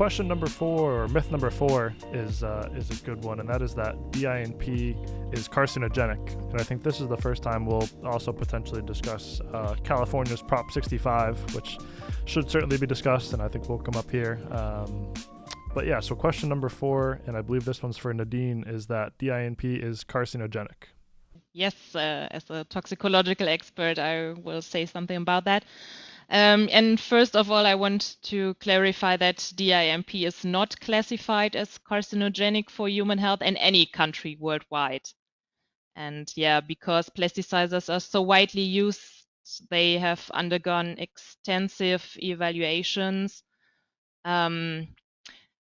question number 4, or myth number 4, is a good one, and that is that DINP is carcinogenic. And I think this is the first time we'll also potentially discuss California's Prop 65, which should certainly be discussed, and I think will come up here. But yeah, so question number 4, and I believe this one's for Nadine, is that DINP is carcinogenic. Yes, as a toxicological expert, I will say something about that. And first of all, I want to clarify that DINP is not classified as carcinogenic for human health in any country worldwide. And yeah, because plasticizers are so widely used, they have undergone extensive evaluations,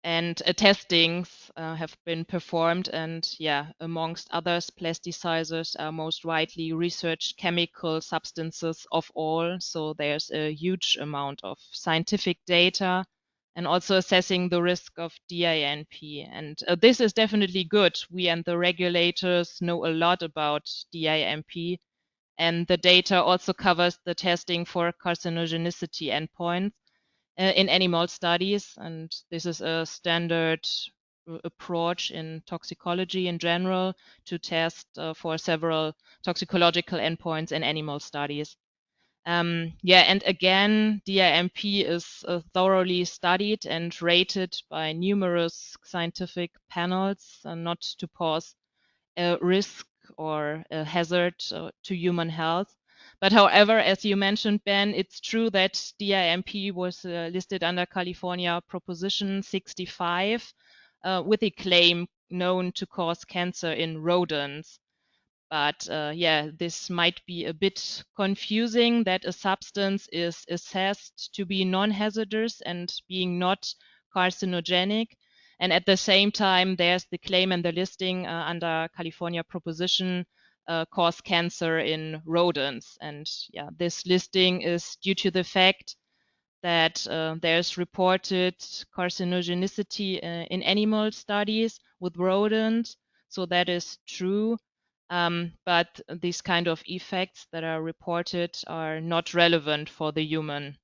and testings have been performed. And yeah, amongst others, plasticizers are most widely researched chemical substances of all. So there's a huge amount of scientific data and also assessing the risk of DINP. And this is definitely good. We and the regulators know a lot about DINP. And the data also covers the testing for carcinogenicity endpoints in animal studies, and this is a standard approach in toxicology in general to test for several toxicological endpoints in animal studies. And again, DINP is thoroughly studied and rated by numerous scientific panels, not to pose a risk or a hazard to human health. But however, as you mentioned, Ben, it's true that DINP was listed under California Proposition 65 with a claim known to cause cancer in rodents. But this might be a bit confusing that a substance is assessed to be non-hazardous and being not carcinogenic. And at the same time, there's the claim and the listing under California Proposition cause cancer in rodents. And yeah, this listing is due to the fact that there's reported carcinogenicity in animal studies with rodents. So that is true. But these kind of effects that are reported are not relevant for the human.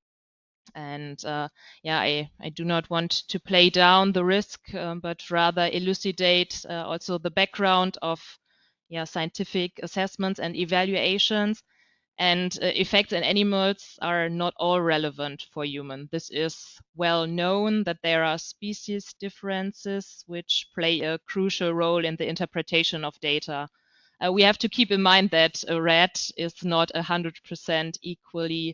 And I do not want to play down the risk, but rather elucidate also the background of scientific assessments and evaluations. And effects in animals are not all relevant for humans. This is well known that there are species differences which play a crucial role in the interpretation of data. We have to keep in mind that a rat is not 100%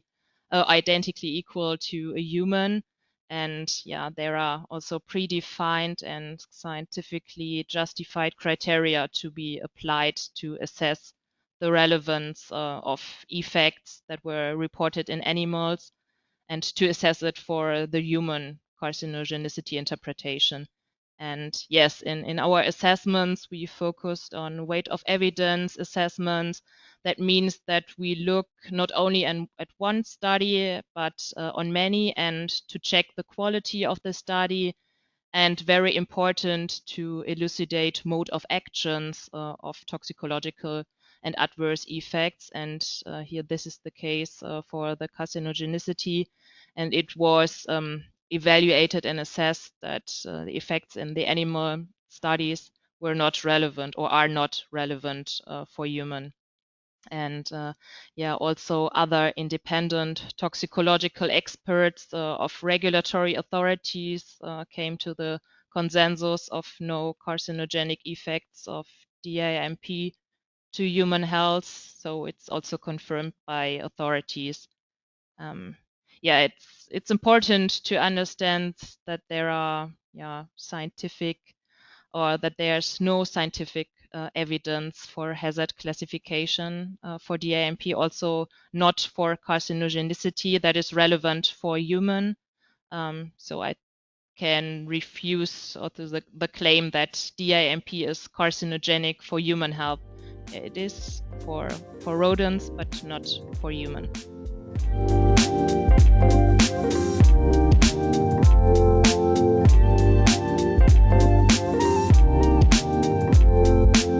identically equal to a human. And there are also predefined and scientifically justified criteria to be applied to assess the relevance of effects that were reported in animals and to assess it for the human carcinogenicity interpretation. And yes, in our assessments, we focused on weight of evidence assessments. That means that we look not only at one study, but on many, and to check the quality of the study. And very important, to elucidate mode of actions of toxicological and adverse effects. And here, this is the case for the carcinogenicity. And it was evaluated and assessed that the effects in the animal studies were not relevant or are not relevant for human. And also other independent toxicological experts of regulatory authorities came to the consensus of no carcinogenic effects of DINP to human health. So it's also confirmed by authorities. It's important to understand that there are scientific, or that there's no scientific evidence for hazard classification for DINP, also not for carcinogenicity that is relevant for human. So I can refuse the claim that DINP is carcinogenic for human health. It is for rodents, but not for human.